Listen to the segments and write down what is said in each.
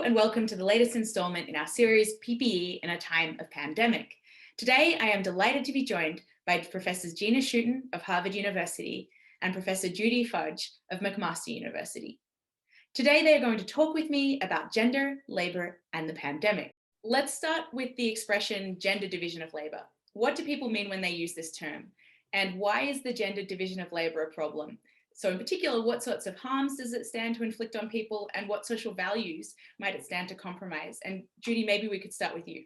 and welcome to the latest installment in our series PPE in a Time of Pandemic. Today, I am delighted to be joined by Professors Gina Schouten of Harvard University and Professor Judy Fudge of McMaster University. Today, they are going to talk with me about gender, labor, and the pandemic. Let's start with the expression gender division of labor. What do people mean when they use this term? And why is the gender division of labor a problem? So in particular, what sorts of harms does it stand to inflict on people, and what social values might it stand to compromise? And Judy, maybe we could start with you.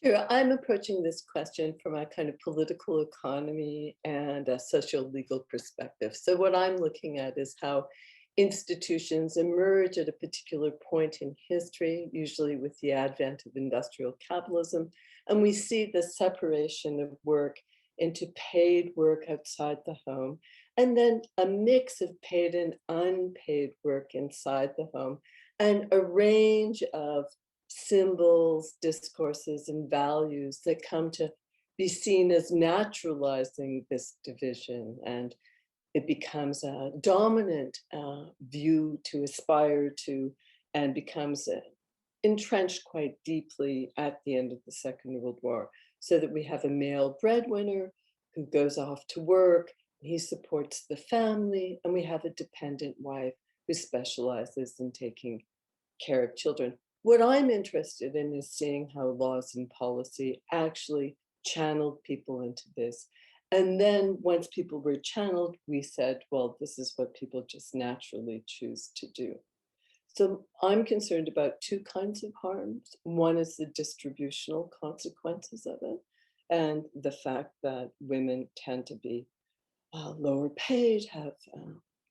Sure, I'm approaching this question from a kind of political economy and a social legal perspective. So what I'm looking at is how institutions emerge at a particular point in history, usually with the advent of industrial capitalism, and we see the separation of work into paid work outside the home, and then a mix of paid and unpaid work inside the home, and a range of symbols, discourses, and values that come to be seen as naturalizing this division. And it becomes a dominant view to aspire to, and becomes entrenched quite deeply at the end of the Second World War, so that we have a male breadwinner who goes off to work, he supports the family, and we have a dependent wife who specializes in taking care of children. What I'm interested in is seeing how laws and policy actually channeled people into this. And then once people were channeled, we said, well, this is what people just naturally choose to do. So I'm concerned about two kinds of harms. One is the distributional consequences of it, and the fact that women tend to be lower paid, have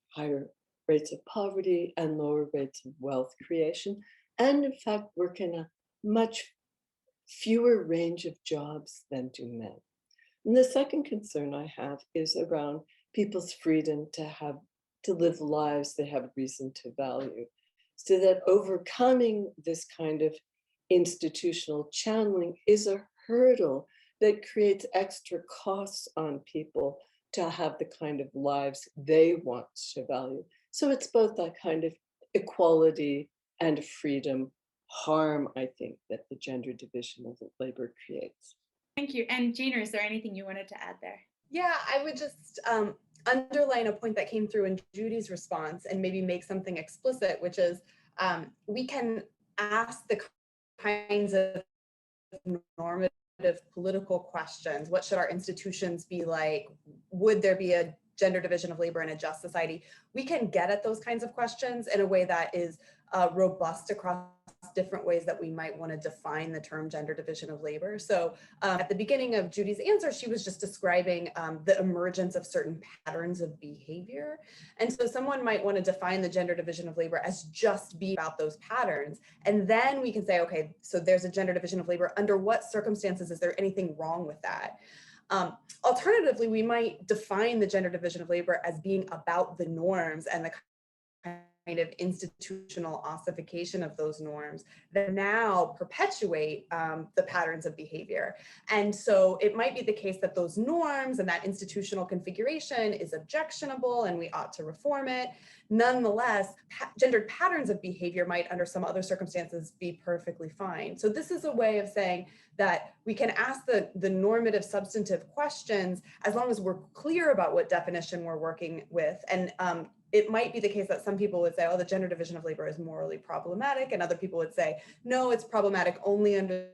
higher rates of poverty and lower rates of wealth creation, and in fact work in a much fewer range of jobs than do men. And the second concern I have is around people's freedom to live lives they have reason to value, so that overcoming this kind of institutional channeling is a hurdle that creates extra costs on people to have the kind of lives they want to value. So it's both that kind of equality and freedom harm, I think, that the gender division of labor creates. Thank you. And Gina, is there anything you wanted to add there? Yeah, I would just underline a point that came through in Judy's response and maybe make something explicit, which is we can ask the kinds of normative political questions. What should our institutions be like? Would there be a gender division of labor in a just society? We can get at those kinds of questions in a way that is robust across different ways that we might want to define the term gender division of labor. So at the beginning of Judy's answer, she was just describing the emergence of certain patterns of behavior. And so someone might want to define the gender division of labor as just be about those patterns. And then we can say, okay, so there's a gender division of labor. Under what circumstances is there anything wrong with that? Alternatively, we might define the gender division of labor as being about the norms and the kind of institutional ossification of those norms that now perpetuate the patterns of behavior. And so it might be the case that those norms and that institutional configuration is objectionable and we ought to reform it. Nonetheless, gendered patterns of behavior might, under some other circumstances, be perfectly fine. So this is a way of saying that we can ask the normative substantive questions as long as we're clear about what definition we're working with. And it might be the case that some people would say, oh, the gender division of labor is morally problematic, and other people would say, no, it's problematic only under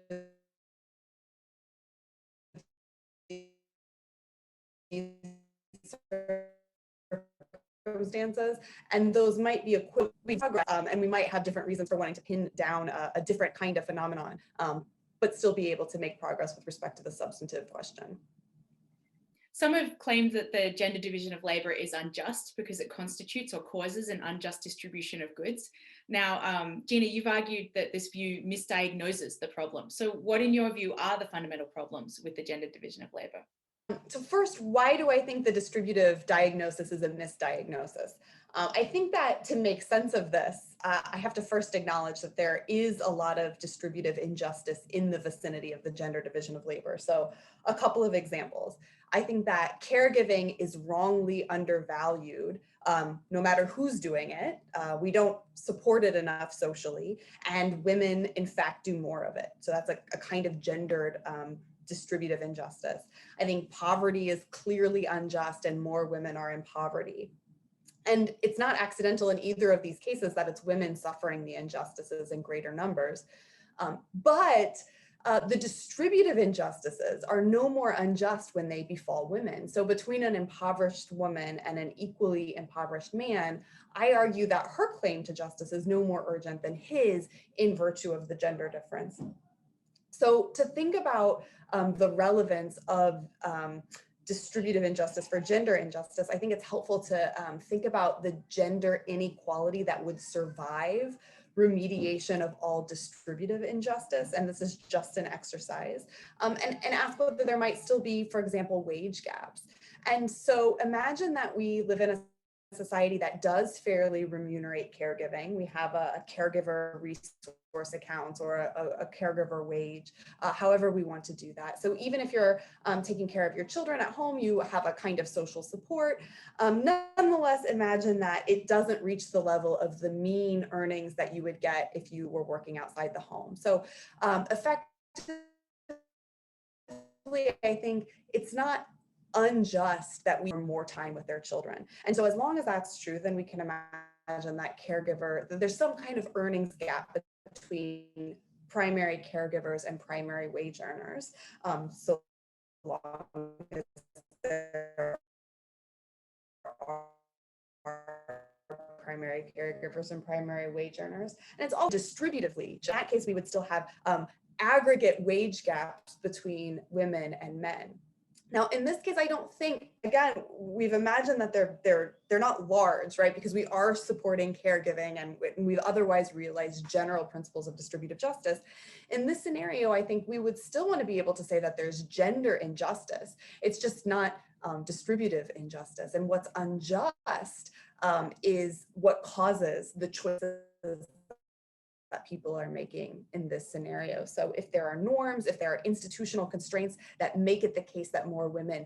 circumstances, and those might be equivalent, and we might have different reasons for wanting to pin down a different kind of phenomenon, but still be able to make progress with respect to the substantive question. Some have claimed that the gender division of labor is unjust because it constitutes or causes an unjust distribution of goods. Now, Gina, you've argued that this view misdiagnoses the problem. So what, in your view, are the fundamental problems with the gender division of labor? So first, why do I think the distributive diagnosis is a misdiagnosis? I think that to make sense of this, I have to first acknowledge that there is a lot of distributive injustice in the vicinity of the gender division of labor. So a couple of examples. I think that caregiving is wrongly undervalued, no matter who's doing it. We don't support it enough socially, and women, in fact, do more of it. So that's a kind of gendered distributive injustice. I think poverty is clearly unjust, and more women are in poverty. And it's not accidental in either of these cases that it's women suffering the injustices in greater numbers. But the distributive injustices are no more unjust when they befall women. So between an impoverished woman and an equally impoverished man, I argue that her claim to justice is no more urgent than his in virtue of the gender difference. So to think about the relevance of distributive injustice for gender injustice, I think it's helpful to think about the gender inequality that would survive remediation of all distributive injustice. And this is just an exercise, and ask whether there might still be, for example, wage gaps. And so imagine that we live in a society that does fairly remunerate caregiving. We have a caregiver resource account or a caregiver wage, however we want to do that. So even if you're taking care of your children at home, you have a kind of social support. Nonetheless, imagine that it doesn't reach the level of the mean earnings that you would get if you were working outside the home. So effectively, I think it's not unjust that we have more time with their children. And so as long as that's true, then we can imagine that there's some kind of earnings gap between primary caregivers and primary wage earners, so long as there are primary caregivers and primary wage earners. And it's all distributively. In that case, we would still have aggregate wage gaps between women and men. Now, in this case, I don't think, again, we've imagined that they're not large, right? Because we are supporting caregiving and we've otherwise realized general principles of distributive justice. In this scenario, I think we would still want to be able to say that there's gender injustice. It's just not distributive injustice. And what's unjust is what causes the choices that people are making in this scenario. So if there are norms, if there are institutional constraints that make it the case that more women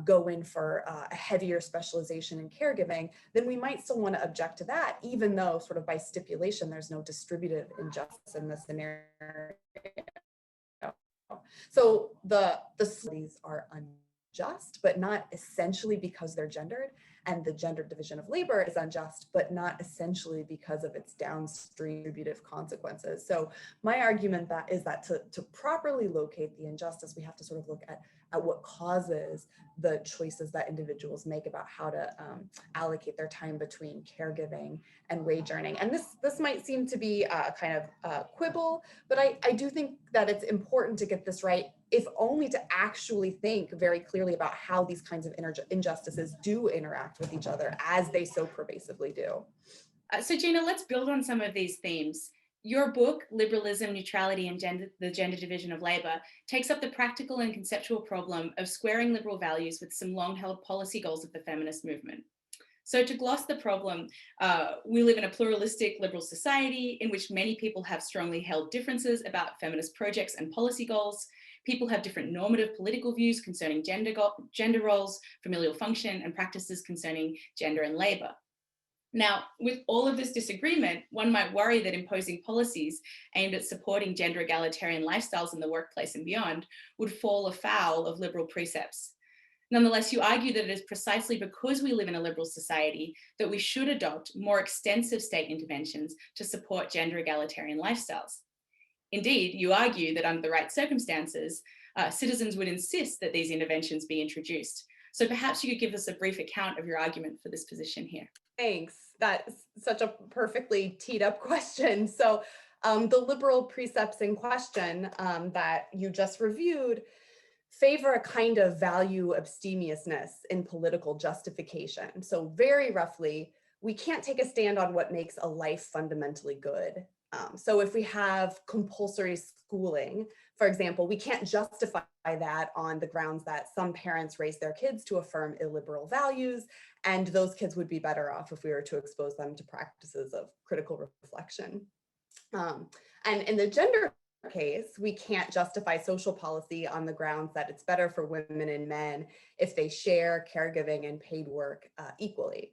go in for a heavier specialization in caregiving, then we might still want to object to that, even though sort of by stipulation, there's no distributive injustice in this scenario. So the studies are unjust, but not essentially because they're gendered. And the gender division of labor is unjust, but not essentially because of its downstream distributive consequences. So my argument is that to properly locate the injustice, we have to sort of look at what causes the choices that individuals make about how to allocate their time between caregiving and wage earning. And this might seem to be a kind of quibble, but I do think that it's important to get this right, if only to actually think very clearly about how these kinds of injustices do interact with each other as they so pervasively do. So Gina, let's build on some of these themes. Your book, Liberalism, Neutrality, and the Gender Division of Labor, takes up the practical and conceptual problem of squaring liberal values with some long-held policy goals of the feminist movement. So to gloss the problem, we live in a pluralistic liberal society in which many people have strongly held differences about feminist projects and policy goals. People have different normative political views concerning gender roles, familial function, and practices concerning gender and labor. Now, with all of this disagreement, one might worry that imposing policies aimed at supporting gender egalitarian lifestyles in the workplace and beyond would fall afoul of liberal precepts. Nonetheless, you argue that it is precisely because we live in a liberal society that we should adopt more extensive state interventions to support gender egalitarian lifestyles. Indeed, you argue that under the right circumstances, citizens would insist that these interventions be introduced. So perhaps you could give us a brief account of your argument for this position here. Thanks. That's such a perfectly teed up question. So the liberal precepts in question that you just reviewed favor a kind of value abstemiousness in political justification. So very roughly, we can't take a stand on what makes a life fundamentally good. So if we have compulsory schooling, for example, we can't justify that on the grounds that some parents raise their kids to affirm illiberal values, and those kids would be better off if we were to expose them to practices of critical reflection. And in the gender case, we can't justify social policy on the grounds that it's better for women and men if they share caregiving and paid work equally.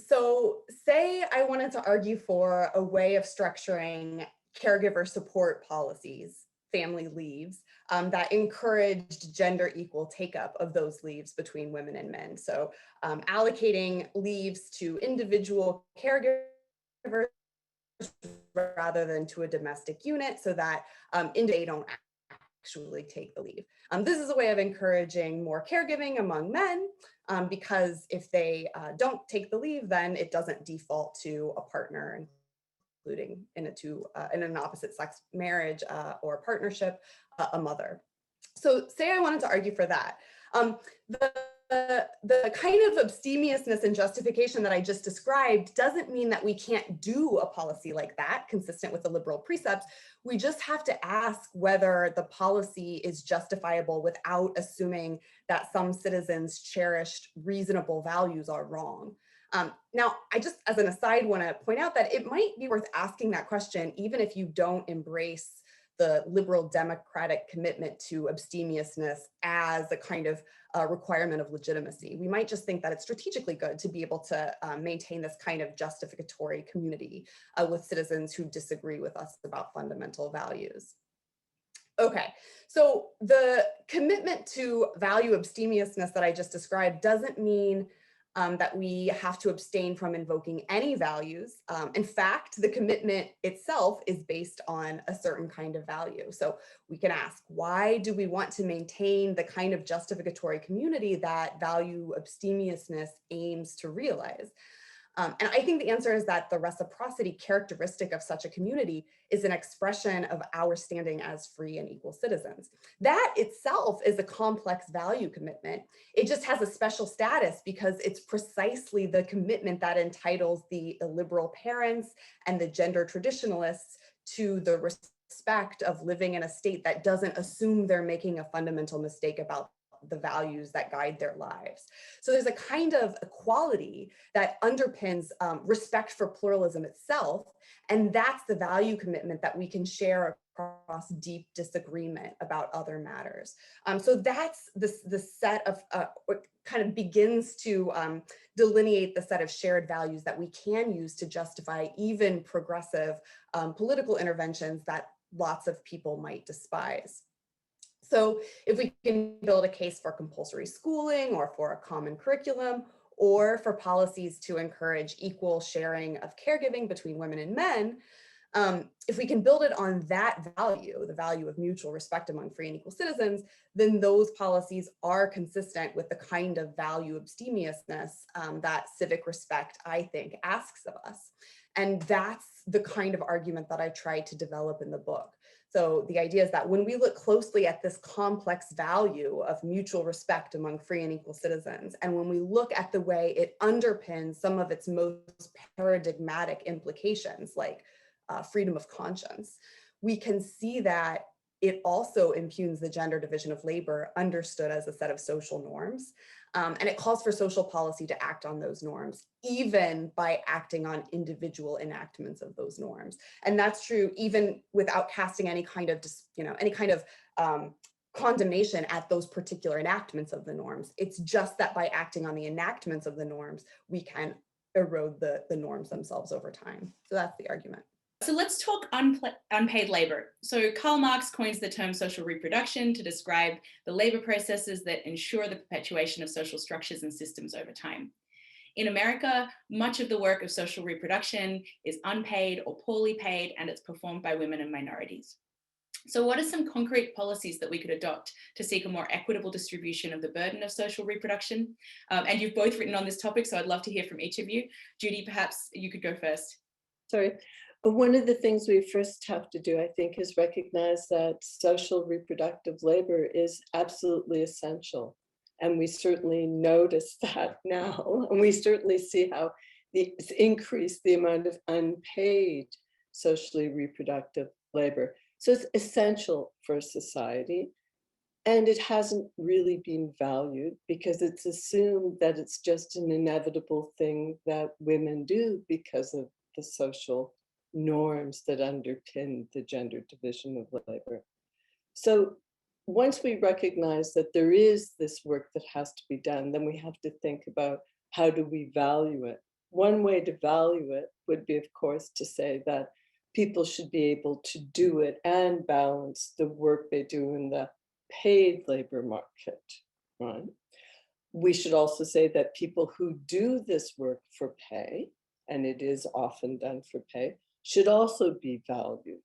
So say I wanted to argue for a way of structuring caregiver support policies, family leaves, that encouraged gender equal take-up of those leaves between women and men. So allocating leaves to individual caregivers rather than to a domestic unit so that they don't actually take the leave. This is a way of encouraging more caregiving among men because if they don't take the leave, then it doesn't default to a partner, including in an opposite sex marriage or partnership, a mother. So say I wanted to argue for that. The kind of abstemiousness and justification that I just described doesn't mean that we can't do a policy like that, consistent with the liberal precepts. We just have to ask whether the policy is justifiable without assuming that some citizens' cherished reasonable values are wrong. Now, I just, as an aside, want to point out that it might be worth asking that question, even if you don't embrace the liberal democratic commitment to abstemiousness as a kind of requirement of legitimacy. We might just think that it's strategically good to be able to maintain this kind of justificatory community with citizens who disagree with us about fundamental values. Okay, so the commitment to value abstemiousness that I just described doesn't mean that we have to abstain from invoking any values. In fact, the commitment itself is based on a certain kind of value. So we can ask, why do we want to maintain the kind of justificatory community that value abstemiousness aims to realize? And I think the answer is that the reciprocity characteristic of such a community is an expression of our standing as free and equal citizens. That itself is a complex value commitment. It just has a special status because it's precisely the commitment that entitles the illiberal parents and the gender traditionalists to the respect of living in a state that doesn't assume they're making a fundamental mistake about the values that guide their lives. So there's a kind of equality that underpins respect for pluralism itself. And that's the value commitment that we can share across deep disagreement about other matters. So that's the set of what kind of begins to delineate the set of shared values that we can use to justify even progressive political interventions that lots of people might despise. So if we can build a case for compulsory schooling or for a common curriculum, or for policies to encourage equal sharing of caregiving between women and men, if we can build it on that value, the value of mutual respect among free and equal citizens, then those policies are consistent with the kind of value abstemiousness that civic respect, I think, asks of us. And that's the kind of argument that I try to develop in the book. So the idea is that when we look closely at this complex value of mutual respect among free and equal citizens, and when we look at the way it underpins some of its most paradigmatic implications, like freedom of conscience, we can see that it also impugns the gender division of labor understood as a set of social norms. And it calls for social policy to act on those norms, even by acting on individual enactments of those norms. And that's true even without casting any kind of, condemnation at those particular enactments of the norms. It's just that by acting on the enactments of the norms, we can erode the norms themselves over time. So that's the argument. So let's talk unpaid labor. So Karl Marx coins the term social reproduction to describe the labor processes that ensure the perpetuation of social structures and systems over time. In America, much of the work of social reproduction is unpaid or poorly paid, and it's performed by women and minorities. So what are some concrete policies that we could adopt to seek a more equitable distribution of the burden of social reproduction? And you've both written on this topic, so I'd love to hear from each of you. Judy, perhaps you could go first. Sorry. One of the things we first have to do, I think, is recognize that social reproductive labor is absolutely essential. And we certainly notice that now. And we certainly see how it's increased the amount of unpaid socially reproductive labor. So it's essential for society. And it hasn't really been valued because it's assumed that it's just an inevitable thing that women do because of the social norms that underpin the gender division of labor. So once we recognize that there is this work that has to be done, then we have to think about how do we value it. One way to value it would be, of course, to say that people should be able to do it and balance the work they do in the paid labor market, right? We should also say that people who do this work for pay, and it is often done for pay, should also be valued,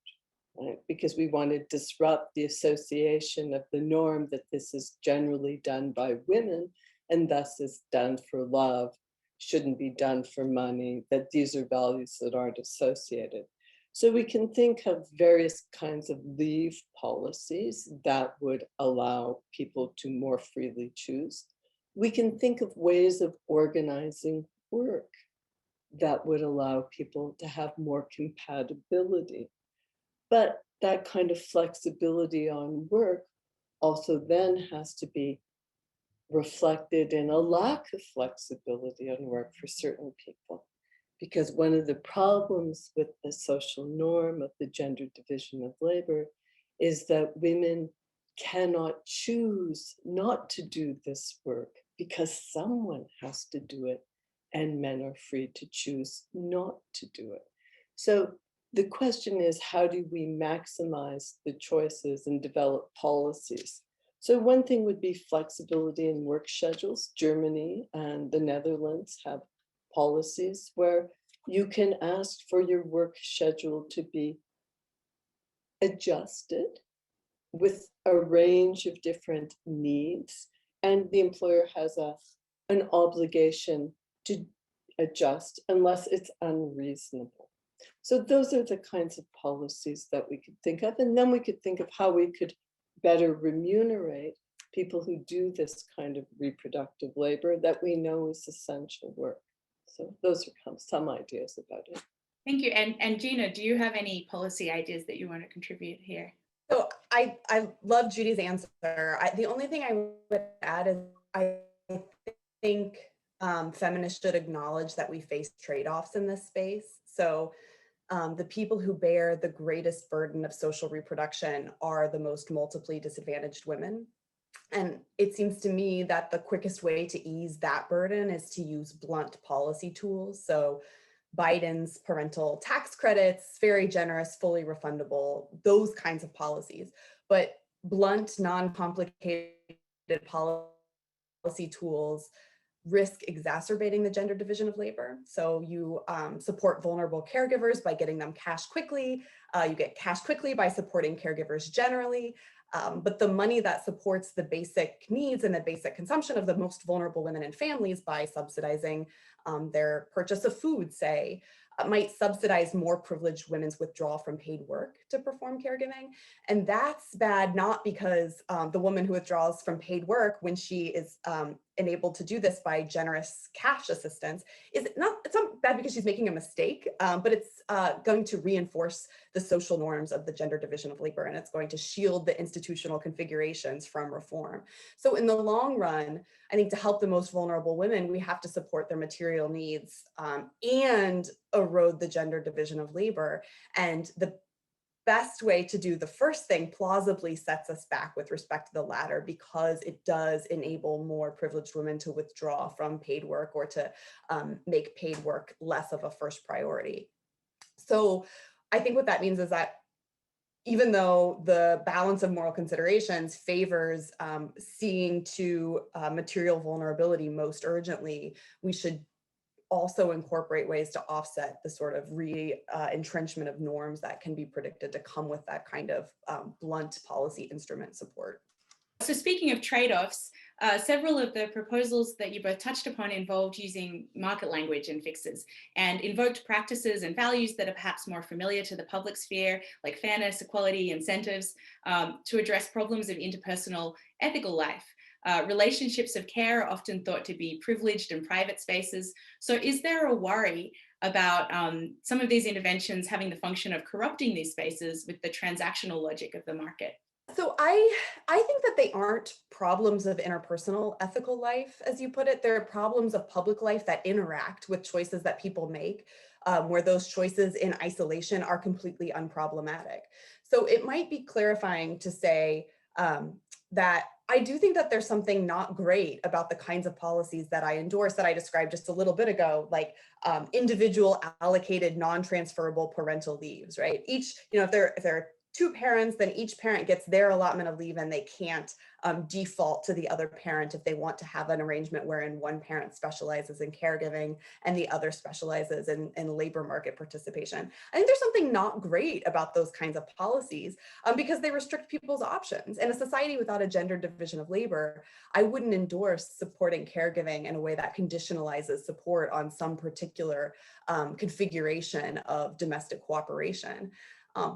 right? Because we want to disrupt the association of the norm that this is generally done by women and thus is done for love, shouldn't be done for money, that these are values that aren't associated. So we can think of various kinds of leave policies that would allow people to more freely choose. We can think of ways of organizing work that would allow people to have more compatibility. But that kind of flexibility on work also then has to be reflected in a lack of flexibility on work for certain people. Because one of the problems with the social norm of the gender division of labor is that women cannot choose not to do this work because someone has to do it, and men are free to choose not to do it. So the question is, how do we maximize the choices and develop policies? So one thing would be flexibility in work schedules. Germany and the Netherlands have policies where you can ask for your work schedule to be adjusted with a range of different needs, and the employer has an obligation to adjust unless it's unreasonable. So those are the kinds of policies that we could think of, and then we could think of how we could better remunerate people who do this kind of reproductive labor that we know is essential work. So those are some ideas about it. Thank you. And Gina, do you have any policy ideas that you want to contribute here? So I love Judy's answer. The only thing I would add is I think feminists should acknowledge that we face trade-offs in this space. So the people who bear the greatest burden of social reproduction are the most multiply disadvantaged women. And it seems to me that the quickest way to ease that burden is to use blunt policy tools. So Biden's parental tax credits, very generous, fully refundable, those kinds of policies. But blunt, non-complicated policy tools risk exacerbating the gender division of labor. So you support vulnerable caregivers by getting them cash quickly. You get cash quickly by supporting caregivers generally. But the money that supports the basic needs and the basic consumption of the most vulnerable women and families by subsidizing their purchase of food, say, might subsidize more privileged women's withdrawal from paid work to perform caregiving. And that's bad, not because the woman who withdraws from paid work when she is enabled to do this by generous cash assistance, it's not bad because she's making a mistake, but it's going to reinforce the social norms of the gender division of labor, and it's going to shield the institutional configurations from reform. So in the long run, I think to help the most vulnerable women, we have to support their material needs and erode the gender division of labor. And the best way to do the first thing plausibly sets us back with respect to the latter, because it does enable more privileged women to withdraw from paid work or to make paid work less of a first priority. So I think what that means is that even though the balance of moral considerations favors seeing to material vulnerability most urgently, we should also incorporate ways to offset the sort of entrenchment of norms that can be predicted to come with that kind of blunt policy instrument support. So speaking of trade-offs, several of the proposals that you both touched upon involved using market language and fixes and invoked practices and values that are perhaps more familiar to the public sphere, like fairness, equality, incentives, to address problems of interpersonal ethical life. Relationships of care are often thought to be privileged and private spaces. So is there a worry about some of these interventions having the function of corrupting these spaces with the transactional logic of the market? So I think that they aren't problems of interpersonal ethical life, as you put it. They're problems of public life that interact with choices that people make, where those choices in isolation are completely unproblematic. So it might be clarifying to say that I do think that there's something not great about the kinds of policies that I endorse that I described just a little bit ago, like individual allocated non-transferable parental leaves, right? Each, if they're two parents, then each parent gets their allotment of leave and they can't default to the other parent if they want to have an arrangement wherein one parent specializes in caregiving and the other specializes in labor market participation. I think there's something not great about those kinds of policies because they restrict people's options. In a society without a gender division of labor, I wouldn't endorse supporting caregiving in a way that conditionalizes support on some particular configuration of domestic cooperation.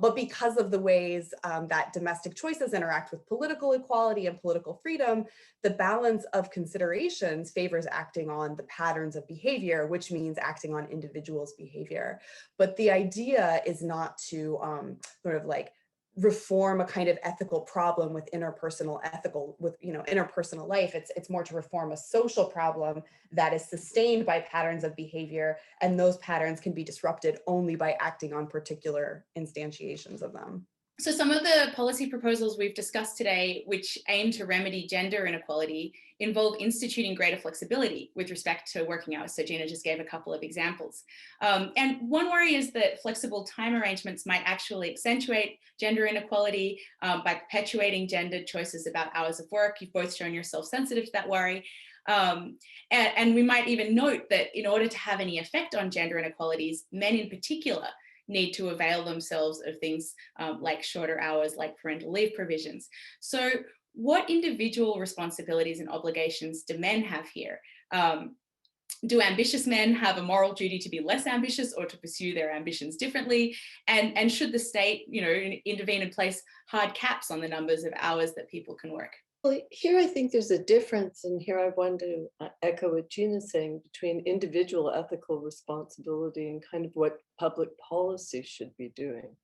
But because of the ways that domestic choices interact with political equality and political freedom, the balance of considerations favors acting on the patterns of behavior, which means acting on individuals' behavior. But the idea is not to sort of like reform a kind of ethical problem with interpersonal life. It's more to reform a social problem that is sustained by patterns of behavior, and those patterns can be disrupted only by acting on particular instantiations of them. So some of the policy proposals we've discussed today, which aim to remedy gender inequality, involve instituting greater flexibility with respect to working hours. So Gina just gave a couple of examples. And one worry is that flexible time arrangements might actually accentuate gender inequality by perpetuating gendered choices about hours of work. You've both shown yourself sensitive to that worry. And we might even note that in order to have any effect on gender inequalities, men in particular need to avail themselves of things like shorter hours, like parental leave provisions. So what individual responsibilities and obligations do men have here? Do ambitious men have a moral duty to be less ambitious or to pursue their ambitions differently? And should the state, intervene and place hard caps on the numbers of hours that people can work? Well, here I think there's a difference, and here I want to echo what Gina's saying, between individual ethical responsibility and kind of what public policy should be doing.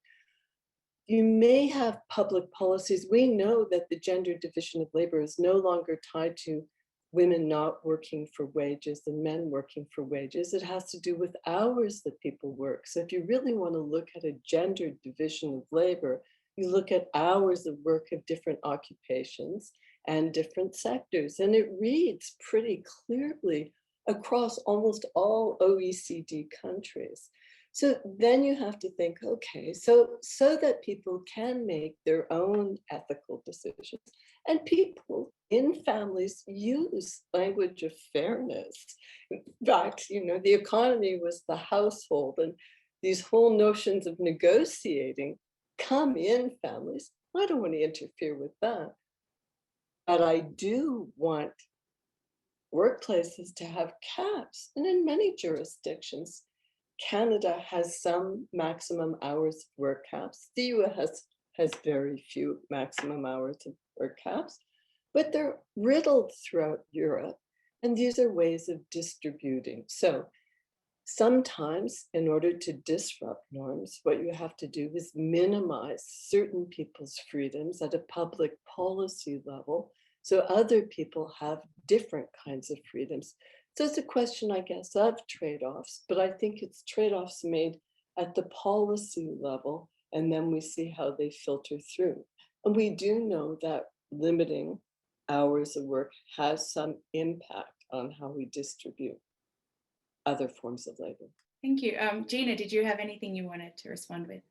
You may have public policies. We know that the gender division of labor is no longer tied to women not working for wages and men working for wages. It has to do with hours that people work. So if you really want to look at a gender division of labor, you look at hours of work of different occupations and different sectors. And it reads pretty clearly across almost all OECD countries. So then you have to think, okay, so that people can make their own ethical decisions, and people in families use language of fairness. In fact, the economy was the household, and these whole notions of negotiating come in families. I don't want to interfere with that. But I do want workplaces to have caps. And in many jurisdictions, Canada has some maximum hours of work caps. The US has very few maximum hours of work caps, but they're riddled throughout Europe. And these are ways of distributing. So sometimes, in order to disrupt norms, what you have to do is minimize certain people's freedoms at a public policy level, so other people have different kinds of freedoms. So it's a question, I guess, of trade-offs, but I think it's trade-offs made at the policy level, and then we see how they filter through. And we do know that limiting hours of work has some impact on how we distribute other forms of labor. Thank you. Gina, did you have anything you wanted to respond with?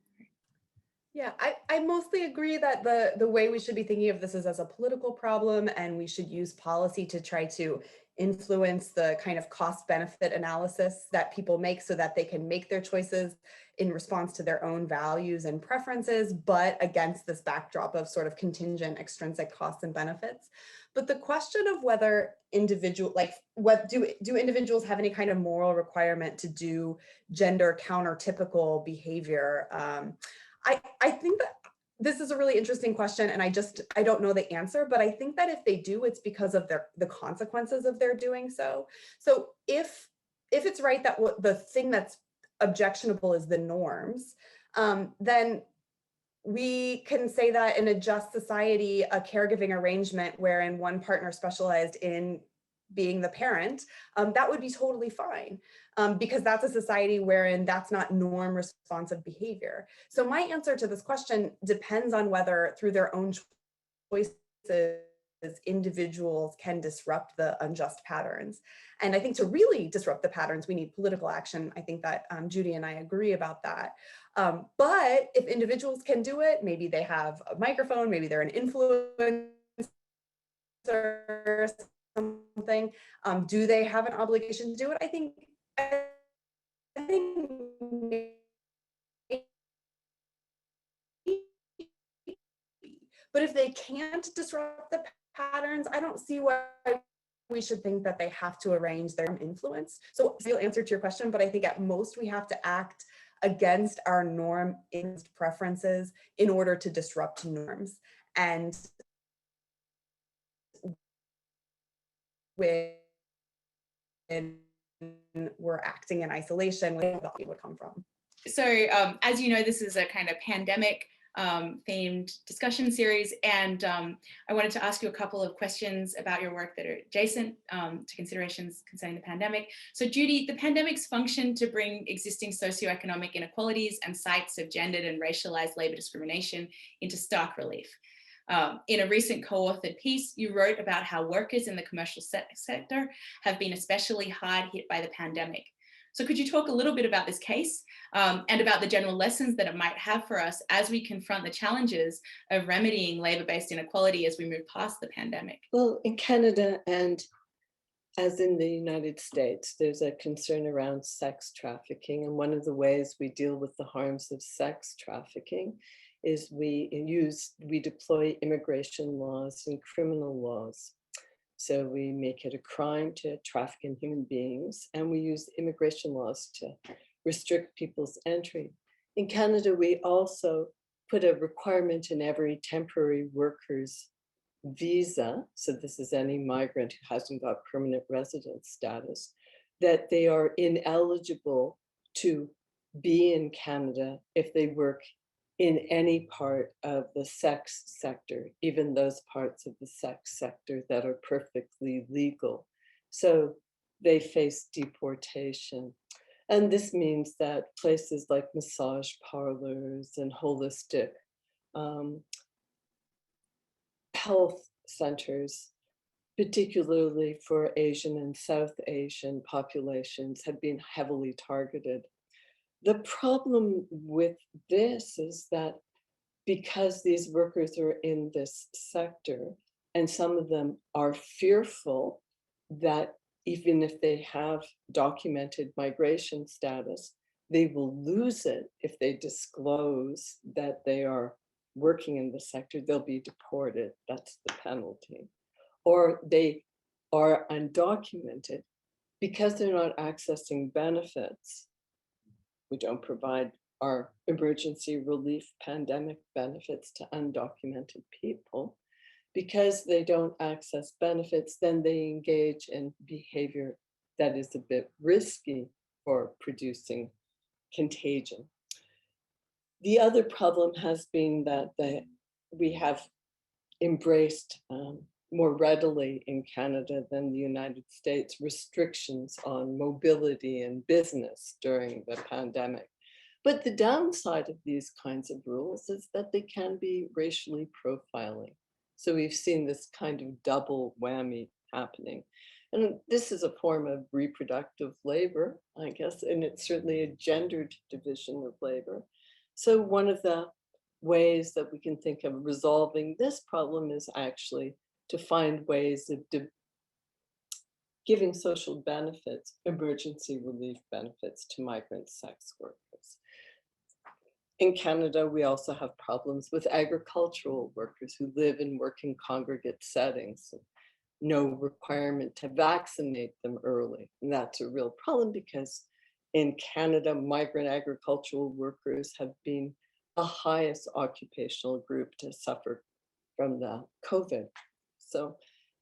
Yeah, I mostly agree that the way we should be thinking of this is as a political problem, and we should use policy to try to influence the kind of cost benefit analysis that people make so that they can make their choices in response to their own values and preferences, but against this backdrop of sort of contingent extrinsic costs and benefits. But the question of whether what do individuals have any kind of moral requirement to do gender countertypical behavior? I think that this is a really interesting question, and I don't know the answer, but I think that if they do, it's because of the consequences of their doing so. So if it's right that the thing that's objectionable is the norms, then we can say that in a just society, a caregiving arrangement wherein one partner specialized in being the parent, that would be totally fine, because that's a society wherein that's not norm responsive behavior. So my answer to this question depends on whether through their own choices, individuals can disrupt the unjust patterns. And I think to really disrupt the patterns, we need political action. I think that Judy and I agree about that. But if individuals can do it, maybe they have a microphone, maybe they're an influencer, something. Do they have an obligation to do it? I think maybe. But if they can't disrupt the patterns, I don't see why we should think that they have to arrange their influence. So real answer to your question, but I think at most we have to act against our norm preferences in order to disrupt norms. And when we're acting in isolation, where the would come from. So as you know, this is a kind of pandemic themed discussion series, and I wanted to ask you a couple of questions about your work that are adjacent to considerations concerning the pandemic. So Judy, the pandemic's function to bring existing socioeconomic inequalities and sites of gendered and racialized labour discrimination into stark relief. In a recent co-authored piece, you wrote about how workers in the commercial sector have been especially hard hit by the pandemic. So could you talk a little bit about this case and about the general lessons that it might have for us as we confront the challenges of remedying labour-based inequality as we move past the pandemic? Well, in Canada and as in the United States, there's a concern around sex trafficking. And one of the ways we deal with the harms of sex trafficking is we deploy immigration laws and criminal laws. So we make it a crime to traffic in human beings, and we use immigration laws to restrict people's entry. In Canada, we also put a requirement in every temporary worker's visa, so this is any migrant who hasn't got permanent residence status, that they are ineligible to be in Canada if they work in any part of the sex sector, even those parts of the sex sector that are perfectly legal. So they face deportation. And this means that places like massage parlors and holistic health centers, particularly for Asian and South Asian populations, have been heavily targeted. The problem with this is that because these workers are in this sector, and some of them are fearful that even if they have documented migration status, they will lose it if they disclose that they are working in the sector, they'll be deported. That's the penalty. Or they are undocumented because they're not accessing benefits. We don't provide our emergency relief pandemic benefits to undocumented people. Because they don't access benefits, then they engage in behavior that is a bit risky for producing contagion. The other problem has been that we have embraced more readily in Canada than the United States restrictions on mobility and business during the pandemic. But the downside of these kinds of rules is that they can be racially profiling. So we've seen this kind of double whammy happening. And this is a form of reproductive labor, I guess, and it's certainly a gendered division of labor. So one of the ways that we can think of resolving this problem is actually to find ways of giving social benefits, emergency relief benefits to migrant sex workers. In Canada, we also have problems with agricultural workers who live and work in congregate settings. No requirement to vaccinate them early. And that's a real problem because in Canada, migrant agricultural workers have been the highest occupational group to suffer from the COVID. So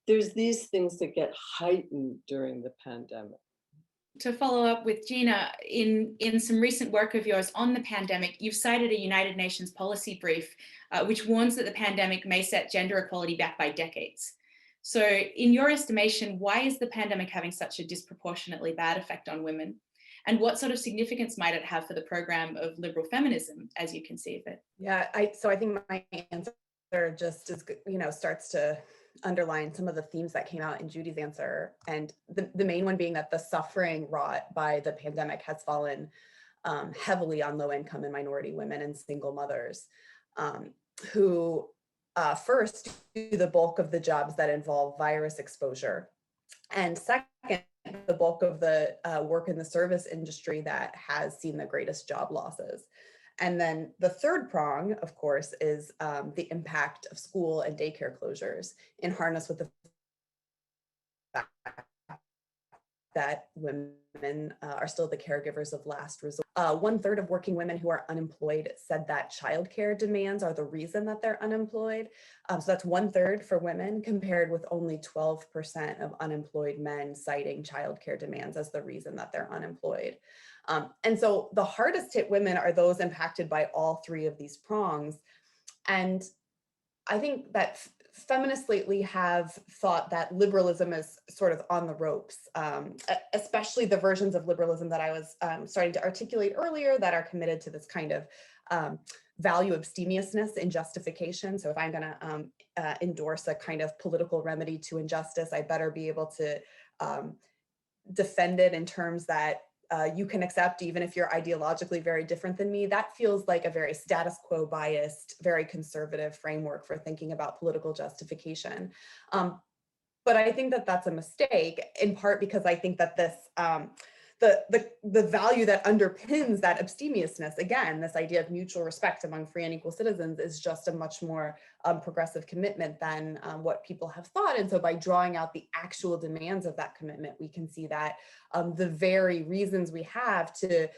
there's these things that get heightened during the pandemic. To follow up with Gina, in some recent work of yours on the pandemic, you've cited a United Nations policy brief, which warns that the pandemic may set gender equality back by decades. So in your estimation, why is the pandemic having such a disproportionately bad effect on women? And what sort of significance might it have for the program of liberal feminism as you conceive it? Yeah, so I think my answer just is, starts to underline some of the themes that came out in Judy's answer. And the main one being that the suffering wrought by the pandemic has fallen heavily on low income and minority women and single mothers who first do the bulk of the jobs that involve virus exposure. And second, the bulk of the work in the service industry that has seen the greatest job losses. And then the third prong, of course, is the impact of school and daycare closures in harness with the fact that women are still the caregivers of last resort. 1/3 of working women who are unemployed said that childcare demands are the reason that they're unemployed. So that's 1/3 for women, compared with only 12% of unemployed men citing childcare demands as the reason that they're unemployed. And so the hardest hit women are those impacted by all three of these prongs. And I think that feminists lately have thought that liberalism is sort of on the ropes, especially the versions of liberalism that I was starting to articulate earlier that are committed to this kind of value abstemiousness in justification. So if I'm going to endorse a kind of political remedy to injustice, I better be able to defend it in terms that you can accept even if you're ideologically very different than me. That feels like a very status quo biased, very conservative framework for thinking about political justification. But I think that that's a mistake, in part because I think that this the value that underpins that abstemiousness, again, this idea of mutual respect among free and equal citizens, is just a much more progressive commitment than what people have thought. And so by drawing out the actual demands of that commitment, we can see that the very reasons we have to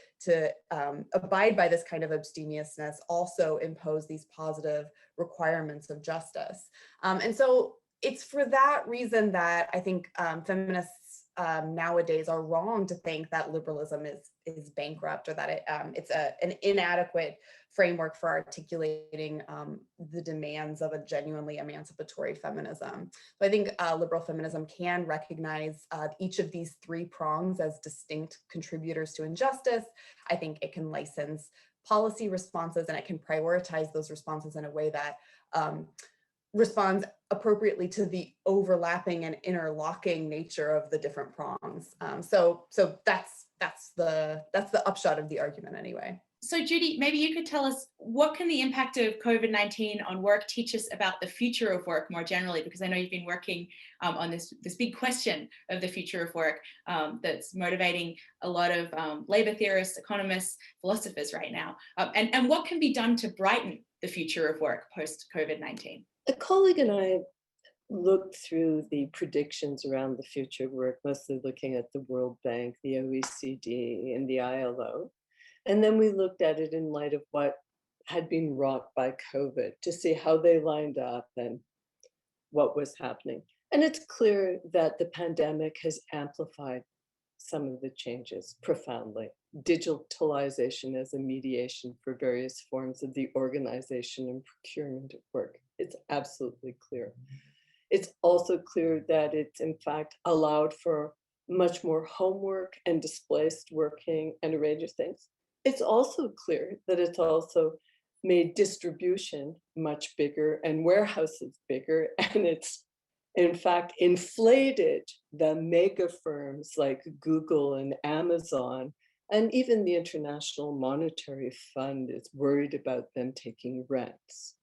abide by this kind of abstemiousness also impose these positive requirements of justice. And so it's for that reason that I think feminists nowadays are wrong to think that liberalism is bankrupt, or that it's an inadequate framework for articulating the demands of a genuinely emancipatory feminism. So I think liberal feminism can recognize each of these three prongs as distinct contributors to injustice. I think it can license policy responses, and it can prioritize those responses in a way that responds appropriately to the overlapping and interlocking nature of the different prongs. So that's the upshot of the argument anyway. So Judy, maybe you could tell us, what can the impact of COVID-19 on work teach us about the future of work more generally? Because I know you've been working on this big question of the future of work that's motivating a lot of labor theorists, economists, philosophers right now. And what can be done to brighten the future of work post-COVID-19? A colleague and I looked through the predictions around the future of work, mostly looking at the World Bank, the OECD, and the ILO. And then we looked at it in light of what had been wrought by COVID to see how they lined up and what was happening. And it's clear that the pandemic has amplified some of the changes profoundly. Digitalization as a mediation for various forms of the organization and procurement of work. It's absolutely clear. It's also clear that it's in fact allowed for much more homework and displaced working and a range of things. It's also clear that it's also made distribution much bigger and warehouses bigger, and it's in fact inflated the mega firms like Google and Amazon, and even the International Monetary Fund is worried about them taking rents.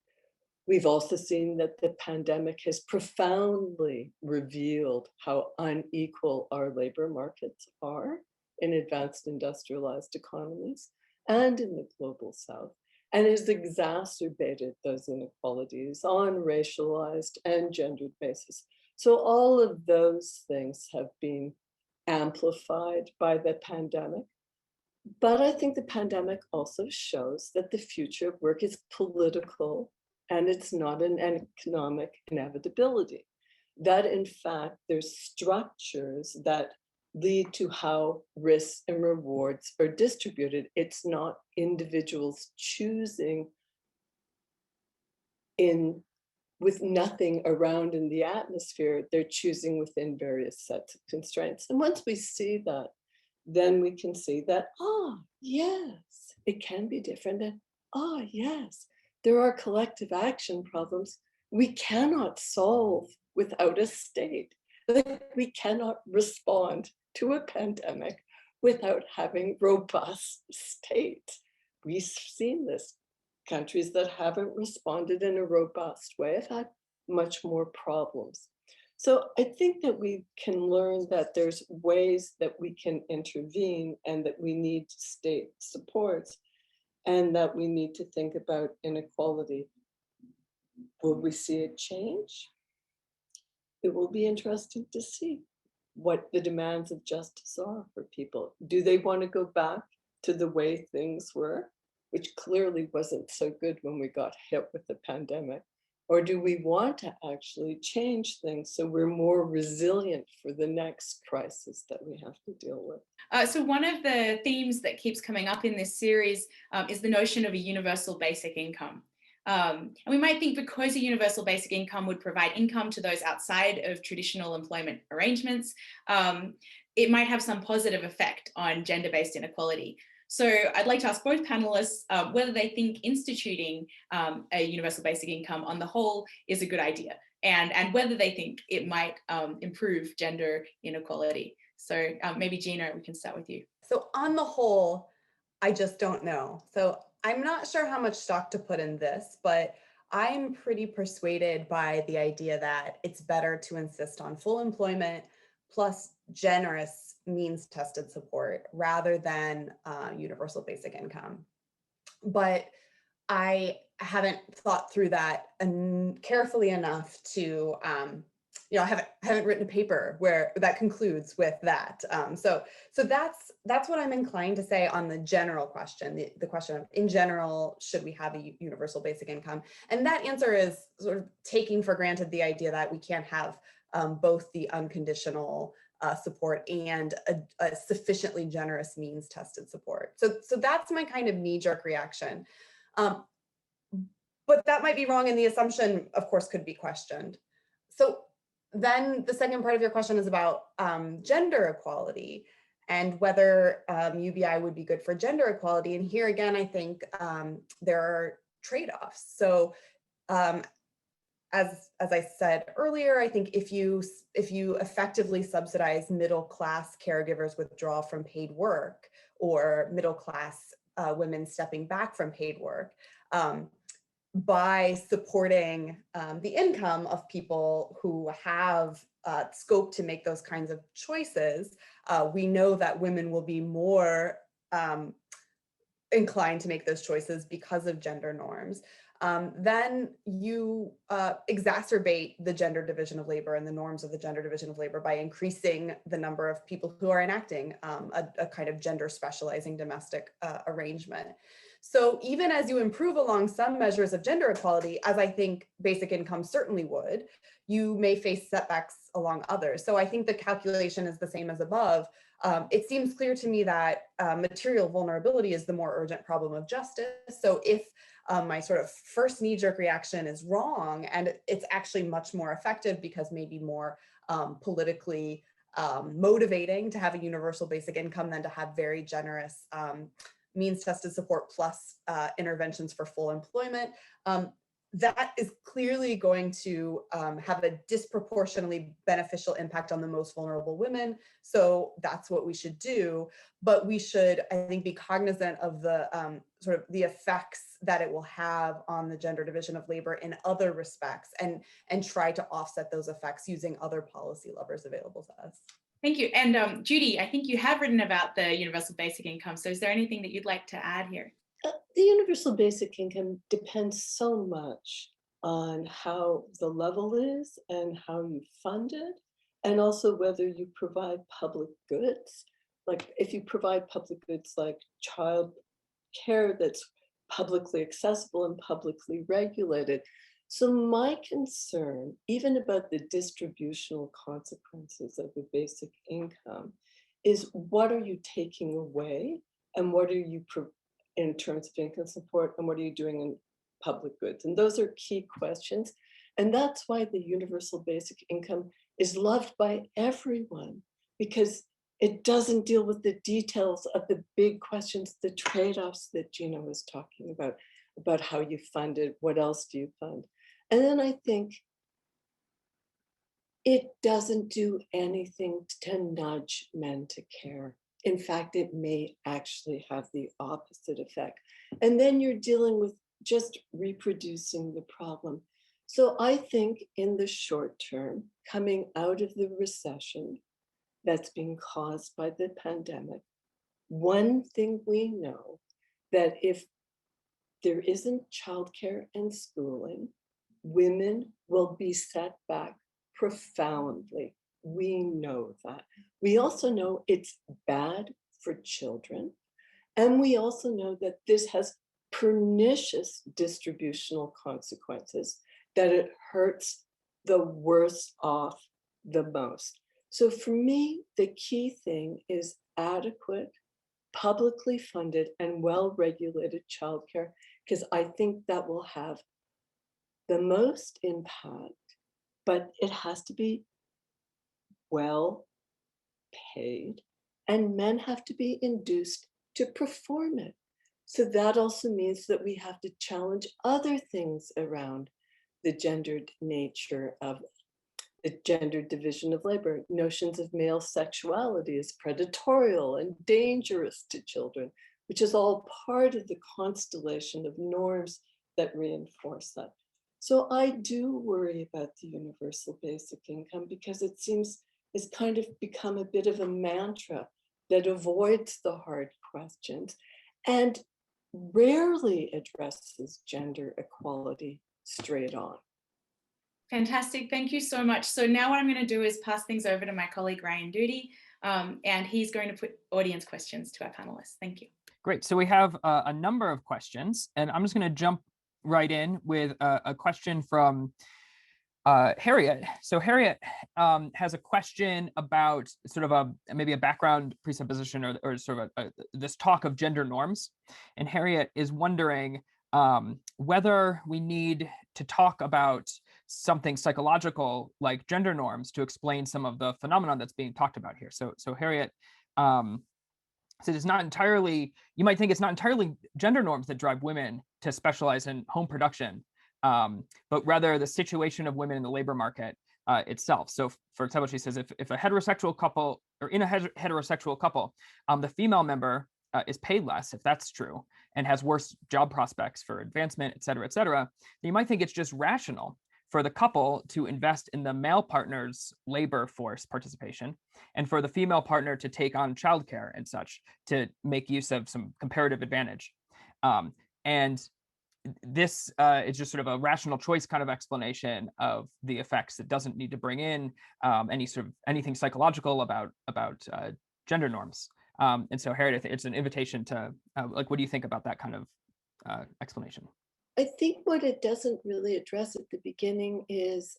We've also seen that the pandemic has profoundly revealed how unequal our labor markets are in advanced industrialized economies and in the global South, and has exacerbated those inequalities on racialized and gendered basis. So all of those things have been amplified by the pandemic. But I think the pandemic also shows that the future of work is political, and it's not an economic inevitability. That in fact, there's structures that lead to how risks and rewards are distributed. It's not individuals choosing with nothing around in the atmosphere. They're choosing within various sets of constraints. And once we see that, then we can see that, yes, it can be different. And yes, there are collective action problems we cannot solve without a state. Like, we cannot respond to a pandemic without having robust state. We've seen this. Countries that haven't responded in a robust way have had much more problems. So I think that we can learn that there's ways that we can intervene and that we need state supports and that we need to think about inequality. Will we see it change? It will be interesting to see what the demands of justice are for people. Do they want to go back to the way things were, which clearly wasn't so good when we got hit with the pandemic? Or do we want to actually change things so we're more resilient for the next crisis that we have to deal with? So one of the themes that keeps coming up in this series is the notion of a universal basic income. And we might think because a universal basic income would provide income to those outside of traditional employment arrangements, it might have some positive effect on gender-based inequality. So I'd like to ask both panelists whether they think instituting a universal basic income on the whole is a good idea, and whether they think it might improve gender inequality. So maybe Gina, we can start with you. So on the whole, I just don't know. So I'm not sure how much stock to put in this, but I'm pretty persuaded by the idea that it's better to insist on full employment plus generous means tested support rather than universal basic income. But I haven't thought through that carefully enough to, I haven't written a paper where that concludes with that. So that's what I'm inclined to say on the general question, the question of, in general, should we have a universal basic income? And that answer is sort of taking for granted the idea that we can't have both the unconditional support and a sufficiently generous means tested support. So that's my kind of knee-jerk reaction. But that might be wrong, and the assumption, of course, could be questioned. So then the second part of your question is about gender equality and whether UBI would be good for gender equality. And here again, I think there are trade-offs. So as I said earlier, I think if you effectively subsidize middle-class caregivers' withdrawal from paid work or middle-class women stepping back from paid work, by supporting the income of people who have scope to make those kinds of choices, we know that women will be more inclined to make those choices because of gender norms. Then you exacerbate the gender division of labor and the norms of the gender division of labor by increasing the number of people who are enacting a kind of gender specializing domestic arrangement. So even as you improve along some measures of gender equality, as I think basic income certainly would, you may face setbacks along others. So I think the calculation is the same as above. It seems clear to me that material vulnerability is the more urgent problem of justice. So if my sort of first knee-jerk reaction is wrong, and it's actually much more effective because maybe more politically motivating to have a universal basic income than to have very generous means tested support plus interventions for full employment, that is clearly going to have a disproportionately beneficial impact on the most vulnerable women. So that's what we should do. But we should, I think, be cognizant of the sort of the effects that it will have on the gender division of labor in other respects, and try to offset those effects using other policy levers available to us. Thank you. And Judy, I think you have written about the universal basic income. So is there anything that you'd like to add here? The universal basic income depends so much on how the level is and how you fund it, and also whether you provide public goods. Like if you provide public goods like child care that's publicly accessible and publicly regulated. So my concern, even about the distributional consequences of the basic income, is what are you taking away and what are you in terms of income support and what are you doing in public goods? And those are key questions. And that's why the universal basic income is loved by everyone, because it doesn't deal with the details of the big questions, the trade-offs that Gina was talking about how you fund it, what else do you fund? And then I think it doesn't do anything to nudge men to care. In fact, it may actually have the opposite effect. And then you're dealing with just reproducing the problem. So I think in the short term, coming out of the recession that's being caused by the pandemic, one thing we know that if there isn't childcare and schooling, women will be set back profoundly. We know that. We also know it's bad for children. And we also know that this has pernicious distributional consequences, that it hurts the worst off the most. So for me, the key thing is adequate, publicly funded and well-regulated childcare, because I think that will have the most impact, but it has to be well paid, and men have to be induced to perform it. So that also means that we have to challenge other things around the gendered nature of the gendered division of labor. Notions of male sexuality as predatorial and dangerous to children, which is all part of the constellation of norms that reinforce that. So I do worry about the universal basic income because it seems it's kind of become a bit of a mantra that avoids the hard questions and rarely addresses gender equality straight on. Fantastic, thank you so much. So now what I'm going to do is pass things over to my colleague Ryan Doody, and he's going to put audience questions to our panelists. Thank you. Great, so we have a number of questions, and I'm just going to jump right in with a question from Harriet. So Harriet has a question about sort of maybe a background presupposition or sort of this talk of gender norms. And Harriet is wondering whether we need to talk about something psychological like gender norms to explain some of the phenomenon that's being talked about here. So Harriet said it's not entirely, you might think it's not entirely gender norms that drive women to specialize in home production, but rather the situation of women in the labor market itself. So for example, she says, if a heterosexual couple, or in a heterosexual couple, the female member is paid less, if that's true, and has worse job prospects for advancement, et cetera, then you might think it's just rational for the couple to invest in the male partner's labor force participation, and for the female partner to take on childcare and such to make use of some comparative advantage. And this is just sort of a rational choice kind of explanation of the effects. It doesn't need to bring in anything psychological about gender norms. And so Harriet, it's an invitation to what do you think about that kind of explanation? I think what it doesn't really address at the beginning is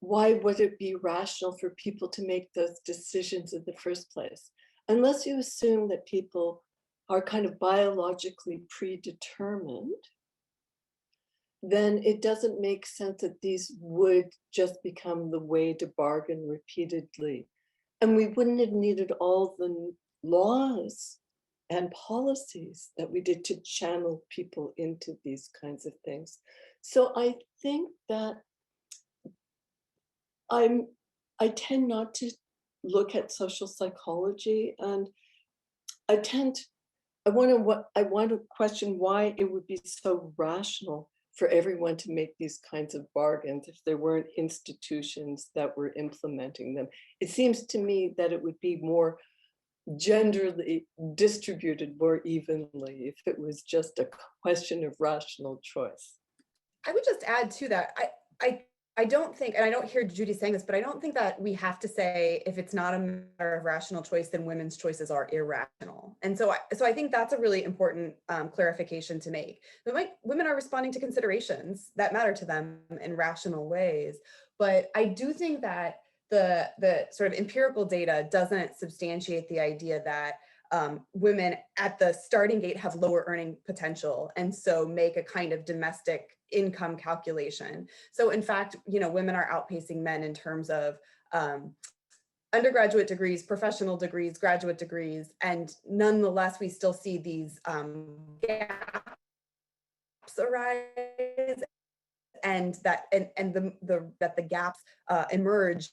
why would it be rational for people to make those decisions in the first place? Unless you assume that people are kind of biologically predetermined, then it doesn't make sense that these would just become the way to bargain repeatedly. And we wouldn't have needed all the laws and policies that we did to channel people into these kinds of things. So I think that I tend not to look at social psychology, and I want to question why it would be so rational for everyone to make these kinds of bargains if there weren't institutions that were implementing them. It seems to me that it would be more genderly distributed more evenly if it was just a question of rational choice. I would just add to that, I don't think, and I don't hear Judy saying this, but I don't think that we have to say if it's not a matter of rational choice, then women's choices are irrational. And so I think that's a really important clarification to make. Women are responding to considerations that matter to them in rational ways, but I do think that the sort of empirical data doesn't substantiate the idea that women at the starting gate have lower earning potential, and so make a kind of domestic income calculation. So in fact, women are outpacing men in terms of undergraduate degrees, professional degrees, graduate degrees, and nonetheless, we still see these gaps arise, and that the gaps emerge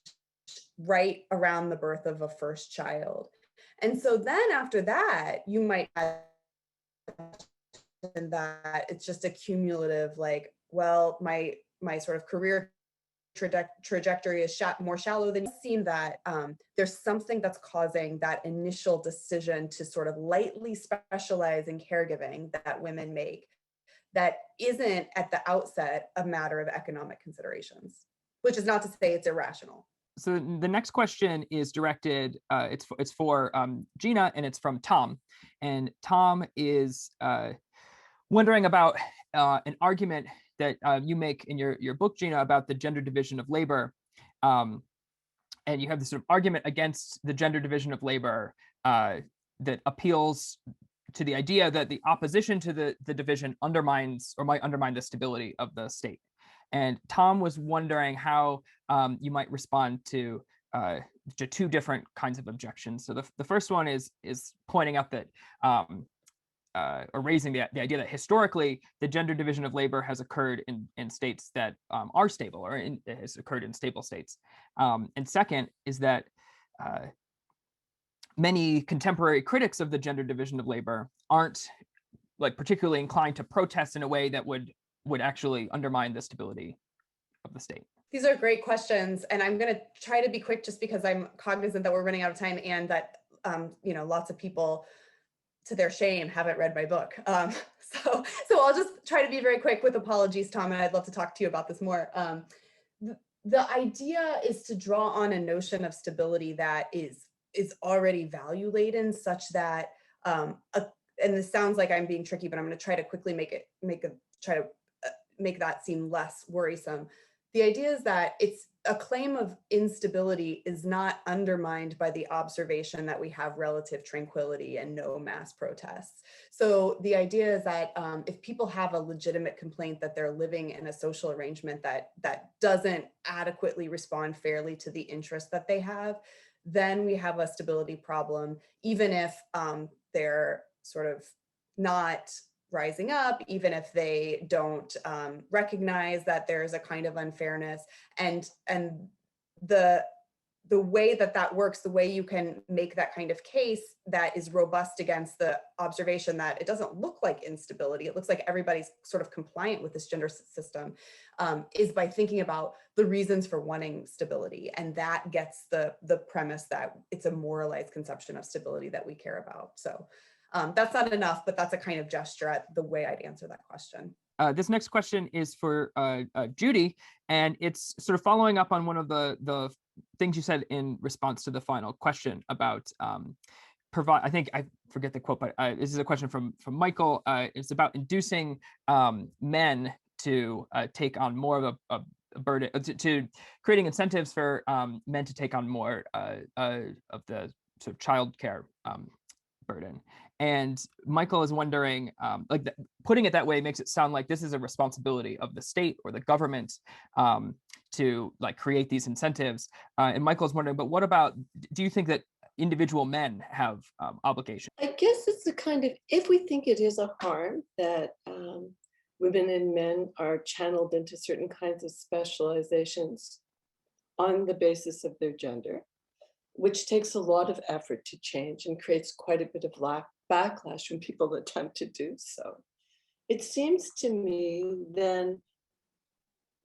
right around the birth of a first child. And so then after that, you might have that it's just a cumulative, like, well, my sort of career trajectory is more shallow than. It seems that there's something that's causing that initial decision to sort of lightly specialize in caregiving that women make that isn't at the outset a matter of economic considerations, which is not to say it's irrational. So the next question is directed, it's for Gina, and it's from Tom. And Tom is wondering about an argument that you make in your book, Gina, about the gender division of labor. And you have this sort of argument against the gender division of labor that appeals to the idea that the opposition to the division undermines or might undermine the stability of the state. And Tom was wondering how you might respond to two different kinds of objections. So the first one is pointing out that, or raising the idea that historically the gender division of labor has occurred in states that are stable, or has occurred in stable states. And second is that many contemporary critics of the gender division of labor aren't like particularly inclined to protest in a way that would actually undermine the stability of the state. These are great questions, and I'm going to try to be quick just because I'm cognizant that we're running out of time, and that lots of people, to their shame, haven't read my book. So I'll just try to be very quick, with apologies, Tom, and I'd love to talk to you about this more. The idea is to draw on a notion of stability that is already value laden, such that and this sounds like I'm being tricky, but I'm going to try to quickly make that seem less worrisome. The idea is that it's a claim of instability is not undermined by the observation that we have relative tranquility and no mass protests. So the idea is that if people have a legitimate complaint that they're living in a social arrangement that doesn't adequately respond fairly to the interest that they have, then we have a stability problem, even if they're sort of not rising up, even if they don't recognize that there's a kind of unfairness. And the way that works, the way you can make that kind of case that is robust against the observation that it doesn't look like instability, it looks like everybody's sort of compliant with this gender system, is by thinking about the reasons for wanting stability. And that gets the premise that it's a moralized conception of stability that we care about. So that's not enough, but that's a kind of gesture at the way I'd answer that question. This next question is for Judy, and it's sort of following up on one of the things you said in response to the final question about provide. I think I forget the quote, but this is a question from Michael. It's about inducing men to take on more of a burden, to creating incentives for men to take on more of the sort of childcare burden. And Michael is wondering, putting it that way makes it sound like this is a responsibility of the state or the government to create these incentives. And Michael is wondering, but what about, do you think that individual men have obligations? I guess it's the kind of, if we think it is a harm that women and men are channeled into certain kinds of specializations on the basis of their gender, which takes a lot of effort to change and creates quite a bit of backlash when people attempt to do so. It seems to me then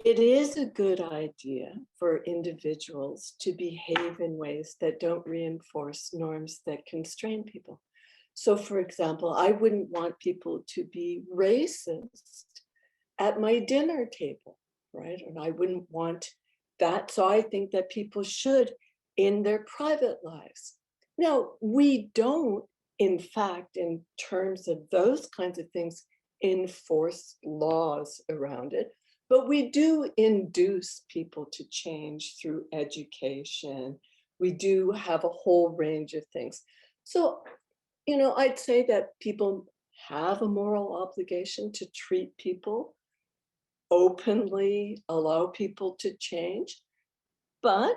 it is a good idea for individuals to behave in ways that don't reinforce norms that constrain people. So for example, I wouldn't want people to be racist at my dinner table, right? And I wouldn't want that. So I think that people should in their private lives. Now, we don't, in fact, in terms of those kinds of things, enforce laws around it, But we do induce people to change through education. We do have a whole range of things. So, I'd say that people have a moral obligation to treat people openly, allow people to change. But,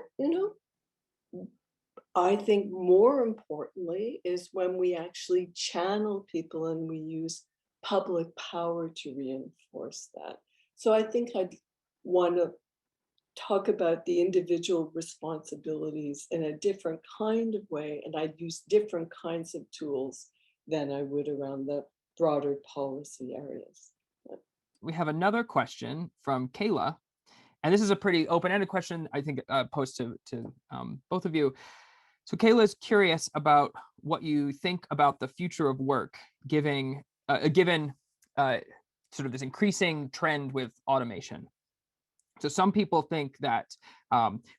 I think more importantly is when we actually channel people and we use public power to reinforce that. So I think I'd want to talk about the individual responsibilities in a different kind of way, and I'd use different kinds of tools than I would around the broader policy areas. We have another question from Kayla, and this is a pretty open-ended question, I think, posed to both of you. So Kayla is curious about what you think about the future of work, given sort of this increasing trend with automation. So some people think that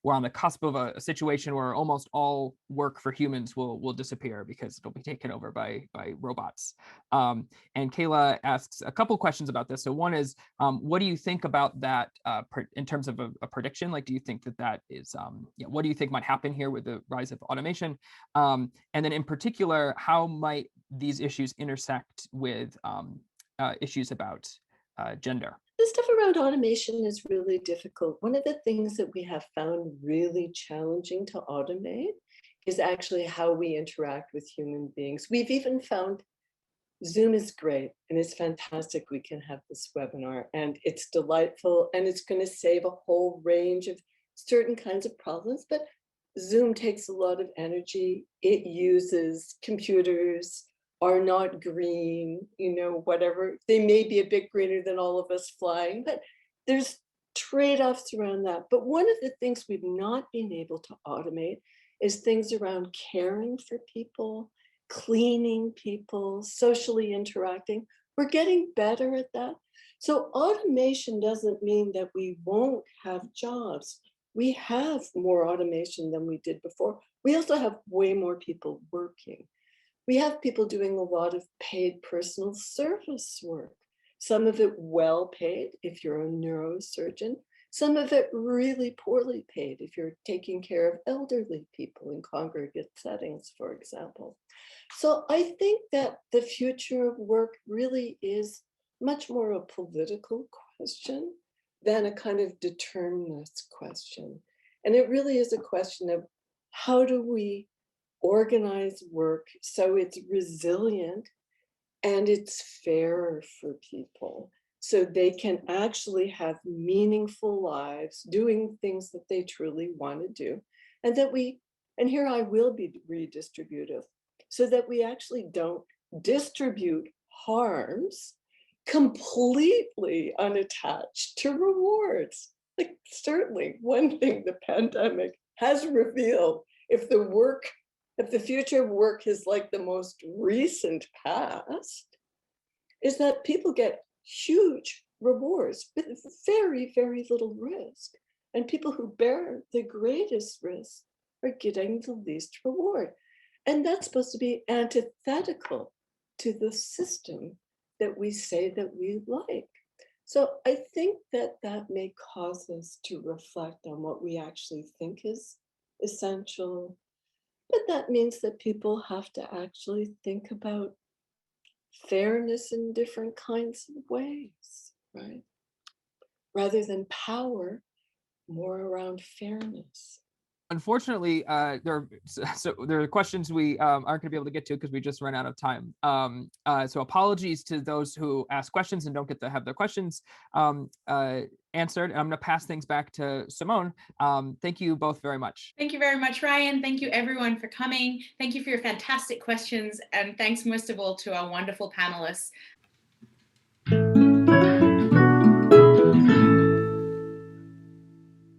we're on the cusp of a situation where almost all work for humans will disappear because it'll be taken over by robots. And Kayla asks a couple questions about this. So one is, what do you think about that in terms of a prediction? Like, do you think that is, what do you think might happen here with the rise of automation? And then in particular, how might these issues intersect with issues about gender? The stuff around automation is really difficult. One of the things that we have found really challenging to automate is actually how we interact with human beings. We've even found Zoom is great and it's fantastic. We can have this webinar and it's delightful and it's going to save a whole range of certain kinds of problems, but Zoom takes a lot of energy. It uses computers, are not green, whatever. They may be a bit greener than all of us flying, but there's trade-offs around that. But one of the things we've not been able to automate is things around caring for people, cleaning people, socially interacting. We're getting better at that. So automation doesn't mean that we won't have jobs. We have more automation than we did before. We also have way more people working. We have people doing a lot of paid personal service work, some of it well paid if you're a neurosurgeon, some of it really poorly paid if you're taking care of elderly people in congregate settings, for example. So I think that the future of work really is much more a political question than a kind of determinist question. And it really is a question of how do we organize work so it's resilient and it's fairer for people so they can actually have meaningful lives doing things that they truly want to do, and here I will be redistributive, so that we actually don't distribute harms completely unattached to rewards. Like, certainly one thing the pandemic has revealed, if the future of work is like the most recent past, is that people get huge rewards with very, very little risk. And people who bear the greatest risk are getting the least reward. And that's supposed to be antithetical to the system that we say that we like. So I think that may cause us to reflect on what we actually think is essential. But that means that people have to actually think about fairness in different kinds of ways, right? Rather than power, more around fairness. Unfortunately, there are questions we aren't going to be able to get to because we just ran out of time. So apologies to those who ask questions and don't get to have their questions answered. And I'm going to pass things back to Simone. Thank you both very much. Thank you very much, Ryan. Thank you everyone for coming. Thank you for your fantastic questions. And thanks most of all to our wonderful panelists.